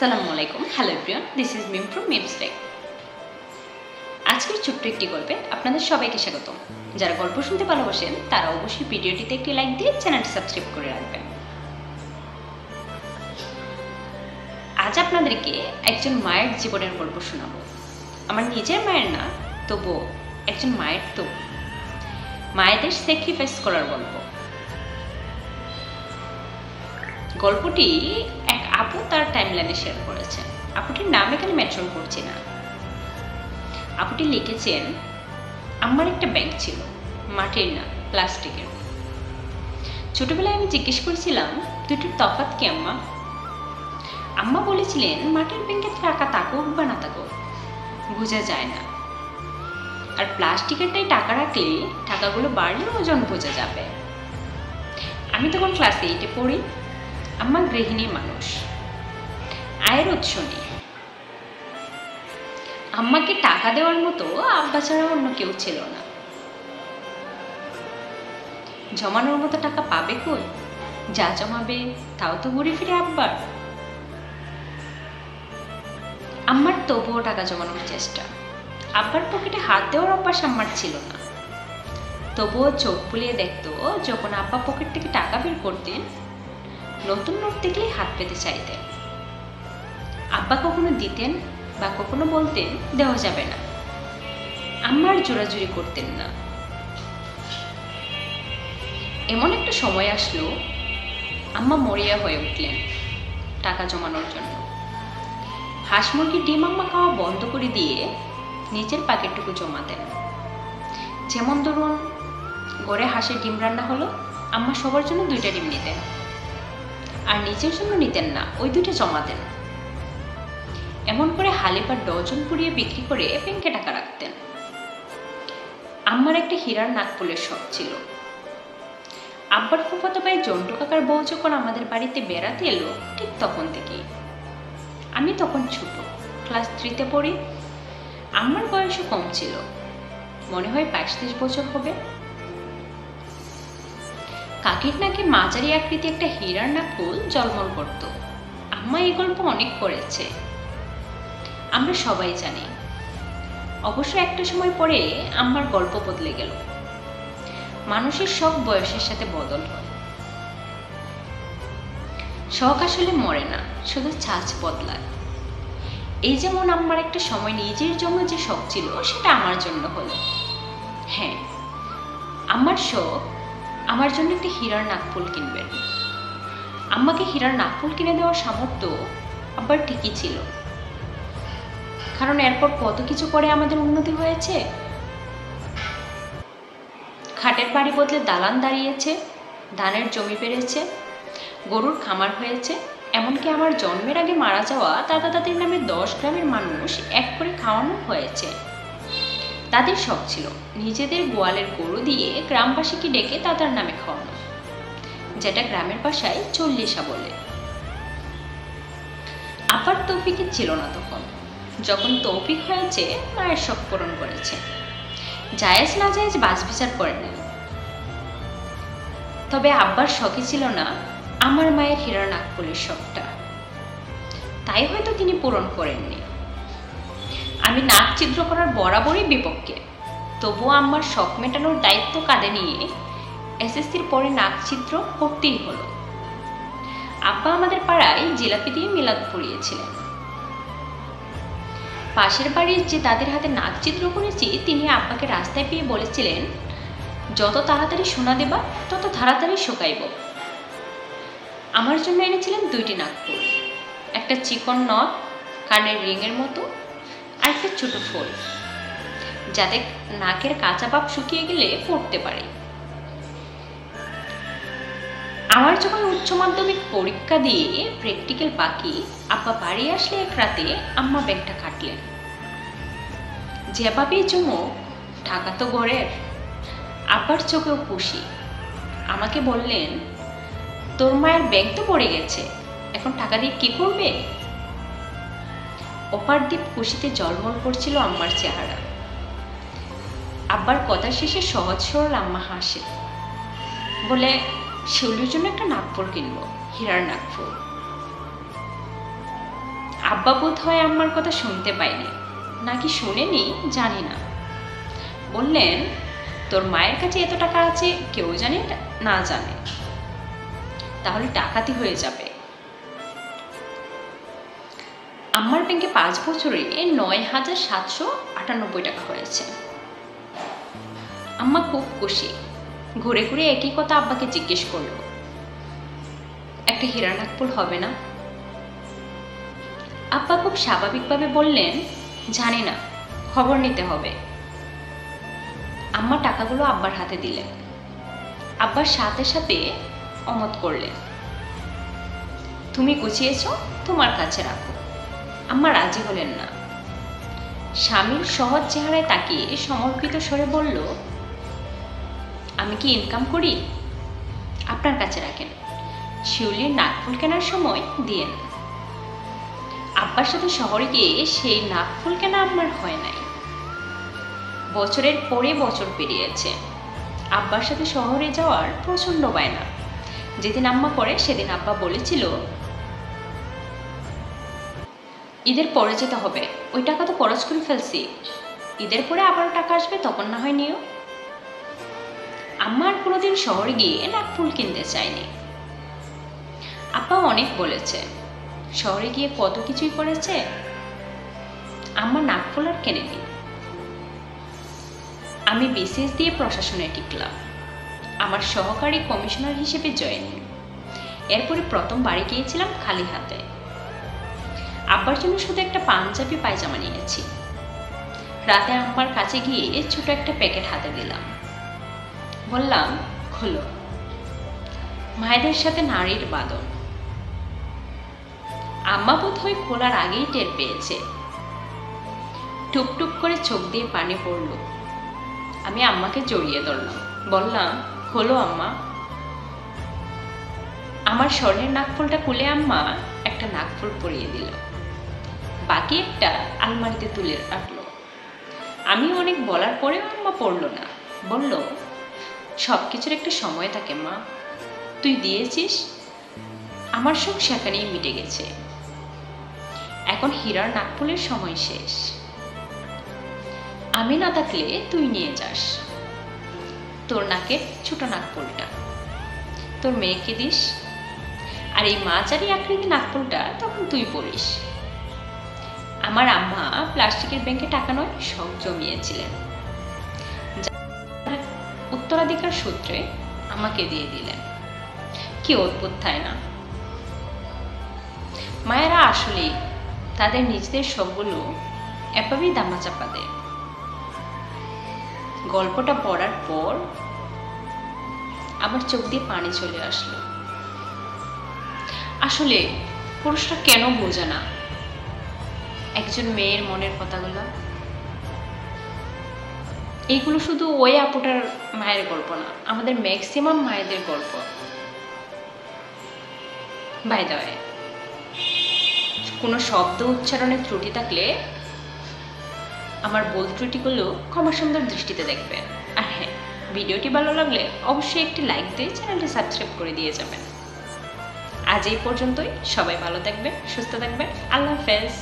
আসসালামু আলাইকুম। Hello everyone, this is Mim from Mim's Tech. আজকের ছোট্ট একটি গল্পে আপনাদের সবাইকে স্বাগতম। যারা গল্প শুনতে ভালোবাসেন তারা অবশ্যই ভিডিওটিতে একটি লাইক দিয়ে চ্যানেলটি সাবস্ক্রাইব করে রাখবেন। আজ আপনাদেরকে একজন মায়ের জীবনের গল্প শোনাবো। আমার নিজের মায়ের না, তবুও একজন মায়ের তো মায়েদের স্যাক্রিফাইস করার গল্প। গল্পটি এক আপু তার টাইমলাইনে শেয়ার করেছেন। আপুটির নাম এখানে মেনশন করছি না। আপুটি লিখেছেন, আমার একটা ব্যাংক ছিল, মাটির না, প্লাস্টিকের। ছোটবেলায় আমি জিজ্ঞেস করেছিলাম, দুটোর তফাৎ কি আম্মা? আম্মা বলেছিলেন, মাটির ব্যাংকে টাকা থাকুক বা না থাকুক বোঝা যায় না, আর প্লাস্টিকেরটাই টাকা রাখলে টাকাগুলো বাড়লে ওজন বোঝা যাবে। আমি তখন ক্লাস 8-এ পড়ি। আম্মা গৃহিণী মানুষ, আয়ের উৎস নেই। আম্মাকে টাকা দেওয়ার মতো আব্বা ছাড়া অন্য কেউ ছিল না। জমানোর মতো টাকা পাবে কই? যা জমাবে তাও তো ঘুরে ফিরে আব্বার। আম্মার তবুও টাকা জমানোর চেষ্টা। আব্বার পকেটে হাত দেওয়ার অভ্যাস আম্মার ছিল না, তবুও চোখ বুলিয়ে দেখতো যখন আব্বা পকেট থেকে টাকা বের করতেন। নতুন নোট দেখলেই হাত পেতে চাইতেন। আব্বা কখনো দিতেন বা কখনো বলতেন দেওয়া যাবে না। আম্মার জোরাজুরি করতেন না। এমন একটা সময় আসলো, আম্মা মরিয়া হয়ে উঠলেন টাকা জমানোর জন্য। হাঁস মুরগির ডিম আম্মা খাওয়া বন্ধ করে দিয়ে নিজের প্যাকেটটুকু জমাতেন। যেমন ধরুন, ঘরে হাঁসের ডিম রান্না হলো, আম্মা সবার জন্য 2টা ডিম নিতেন, আর নিজের জন্য নিতেন না, ওই 2টা জমাতেন। এমন করে হালিপার ডজন পুড়িয়ে বিক্রি করে ব্যাংকে টাকা রাখতেন। আম্মার একটা হীরার নাকফুলের শখ ছিল। আব্বার ফুফাতো ভাই জন্টু কাকার বউ যখন আমাদের বাড়িতে বেড়াতে এলো, ঠিক তখন থেকেই। আমি তখন ছোট, ক্লাস 3-তে পড়ি। আম্মার বয়সও কম ছিল, মনে হয় 22-23 বছর হবে। কাকির নাকে মাঝারি আকৃতি একটা হীরার নাকফুল জলমল করত। আম্মা এই গল্প অনেক করেছে, আমরা সবাই জানি। অবশ্য একটা সময় পরে আম্মার গল্প বদলে গেল। মানুষের শখ বয়সের সাথে বদল হয়। শখ আসলে মরে না, শুধু ছাঁচ বদলায়। এই যেমন আম্মার একটা সময় নিজের জন্য যে শখ ছিল, সেটা আমার জন্য হলো। হ্যাঁ, আমার শখ আমার জন্য একটা হীরার নাকফুল কিনবেন। আম্মাকে হীরার নাকফুল কিনে দেওয়ার সামর্থ্য আব্বার ঠিকই ছিল, কারণ এরপর কত কিছু করে আমাদের উন্নতি হয়েছে। খাটের বাড়ি বদলে দালান দাঁড়িয়েছে, ধানের জমি বেড়েছে, গরুর খামার হয়েছে, এমনকি আমার জন্মের আগে মারা যাওয়া দাদা দাদির নামে 10 গ্রামের মানুষ এক করে খাওয়ানো হয়েছে। তাদের শখ ছিল নিজেদের গোয়ালের গরু দিয়ে গ্রামবাসীকে ডেকে দাদার নামে খাওয়ানো, যেটা গ্রামের ভাষায় চল্লিশা বলে। আব্বার তৌফিক ছিল না তখন। যখন তৌফিক হয়েছে, মায়ের শখ পূরণ করেছে। জায়েজ না জায়েজ বাছ বিচার করে নেন। তবে আব্বার শখই ছিল না আমার মায়ের হীরার নাকফুলের শখটা, তাই হয়তো তিনি পূরণ করেননি। আমি নাক ছিদ্র করার বরাবরই বিপক্ষে, তবুও আম্মার শখ মেটানোর দায়িত্ব কাঁধে নিয়ে এসএসসির পরে নাক ছিদ্র করতেই হলো। আব্বা আমাদের পাড়ায় জিলাপি দিয়ে মিলাদ পড়িয়েছিলেন। পাশের বাড়ির যে দাদের হাতে নাক ছিদ্র করেছি, তিনি আব্বাকে রাস্তায় পেয়ে বলেছিলেন, যত তাড়াতাড়ি সোনা দেবা তত তাড়াতাড়ি শোকাইব। আমার জন্য এনেছিলেন 2টি নাকফুল, একটা চিকন নথ কানের রিংয়ের মতো, আর একটা ছোট ফুল, যাতে নাকের কাঁচা ভাব শুকিয়ে গেলে পড়তে পারে। আমার যখন উচ্চ মাধ্যমিক পরীক্ষা দিয়ে প্র্যাকটিক্যাল বাকি, আব্বা বাড়ি আসলে এক রাতে আম্মা ব্যাগটা কাটলেন। যেভাবেই চুমুক, টাকা তো ঘরের। আব্বার চোখেও খুশি। আমাকে বললেন, তোর মায়ের ব্যাগ তো পড়ে গেছে, এখন টাকা দিয়ে কি করবে? অপার দ্বীপ খুশিতে জলমল করছিল আম্মার চেহারা। আব্বার কথা শেষে সহজ সরল আম্মা হাসে, বলে, শিউলির জন্য একটা নাকফুল কিনবো, হীরার নাকফুল। আব্বা বোধ হয় আম্মার কথা শুনতে পায়নি, নাকি শুনেনি জানি না। বললেন, তোর মায়ের কাছে এত টাকা আছে কেউ জানে না জানে, তাহলে ডাকাতি হয়ে যাবে। আম্মার ব্যাংকে 5 বছরে 9,798 টাকা হয়েছে। আম্মা খুব খুশি, ঘুরে ঘুরে একই কথা আব্বাকে জিজ্ঞেস করলো, একটা হীরা নাকফুল হবে না? আব্বা খুব স্বাভাবিকভাবে বললেন, জানি না, খবর নিতে হবে। আম্মা টাকাগুলো আব্বার হাতে দিলেন। আব্বার সাথে সাথে অমত করলেন, তুমি গুছিয়েছ, তোমার কাছে রাখো। আম্মা রাজি হলেন না। স্বামীর সহজ চেহারায় তাকিয়ে সমর্পিত স্বরে বলল, আমি কি ইনকাম করি? আপনার কাছে রাখেন, শিউলির নাকফুল কেনার সময় দিয়েন। আব্বার সাথে শহরে গিয়ে সেই নাকফুল কেনা আমার হয় নাই। বছরের পরে বছর পেরিয়েছে। আব্বার সাথে শহরে যাওয়ার প্রচন্ড বায়না। যেদিন আম্মা করে সেদিন আব্বা বলেছিল, ঈদের পরে যেতে হবে, ওই টাকা তো খরচ করে ফেলছি, ঈদের পরে আবারও টাকা আসবে, তখন না হয় নিও। আম্মা আর কোনোদিন শহরে গিয়ে নাকফুল কিনতে চায়নি। আব্বা অনেক বলেছে, শহরে গিয়ে কত কিছুই করেছে, আম্মা নাকফুল আর কেনেনি। আমি বিসিএস দিয়ে প্রশাসনে টিকলাম, আমার সহকারী কমিশনার হিসেবে জয়েনিং। এরপরে প্রথম বাড়ি গিয়েছিলাম খালি হাতে। আব্বার জন্য শুধু একটা পাঞ্জাবি পায়জামা নিয়েছি। রাতে আম্মার কাছে গিয়ে ছোট একটা প্যাকেট হাতে দিলাম, বললাম, খোলো। মায়েদের সাথে নারীর বাঁধন। আম্মা বোধ হয় খোলার আগেই টের পেয়েছে। টুপটুপ করে চোখ দিয়ে পানি পড়ল। আমি আম্মাকে জড়িয়ে ধরলাম, বললাম, খোলো আম্মা। আমার স্বর্ণের নাকফুলটা খুলে আম্মা একটা নাকফুল পরিয়ে দিল, বাকি একটা আলমারিতে তুলে রাখলো। আমি অনেক বলার পরেও আম্মা পড়ল না, বলল, সবকিছুর একটা সময় থাকে মা, তুই দিয়েছিস, আমার শোক সেখানেই মিটে গেছে। এখন হীরার নাকফুলের সময় শেষ। আমি না থাকলে তুই নিয়ে যাস তোর নাকের ছোট নাকফুলটা, তোর মেয়েকে দিস, আর এই মাঝারি আকৃতি নাকফুলটা তখন তুই পরিস। আমার আম্মা প্লাস্টিকের ব্যাংকে টাকা নয় সব জমিয়েছিলেন, উত্তরাধিকার সূত্রে আমাকে দিয়ে দিলেন। কি অদ্ভুত, তাই না? মায়েরা আসলেই তাদের নিজেদের সবগুলো এভাবেই দামাচাপা দেয়। গল্পটা পড়ার পর আমার চোখ দিয়ে পানি চলে আসলো। আসলে পুরুষরা কেন বোঝে না একজন মেয়ের মনের কথাগুলো? এইগুলো শুধু ওই আপুটার মায়ের গল্প না, আমাদের ম্যাক্সিমাম মায়েদের গল্প। বাই দ্য ওয়ে, কোনো শব্দ উচ্চারণের ত্রুটি থাকলে আমার ভুল ত্রুটিগুলো ক্ষমা সুন্দর দৃষ্টিতে দেখবেন। আর হ্যাঁ, ভিডিওটি ভালো লাগলে অবশ্যই একটি লাইক দিয়ে চ্যানেলটি সাবস্ক্রাইব করে দিয়ে যাবেন। আজ এই পর্যন্তই। সবাই ভালো থাকবেন, সুস্থ থাকবেন। আল্লাহ হাফেজ।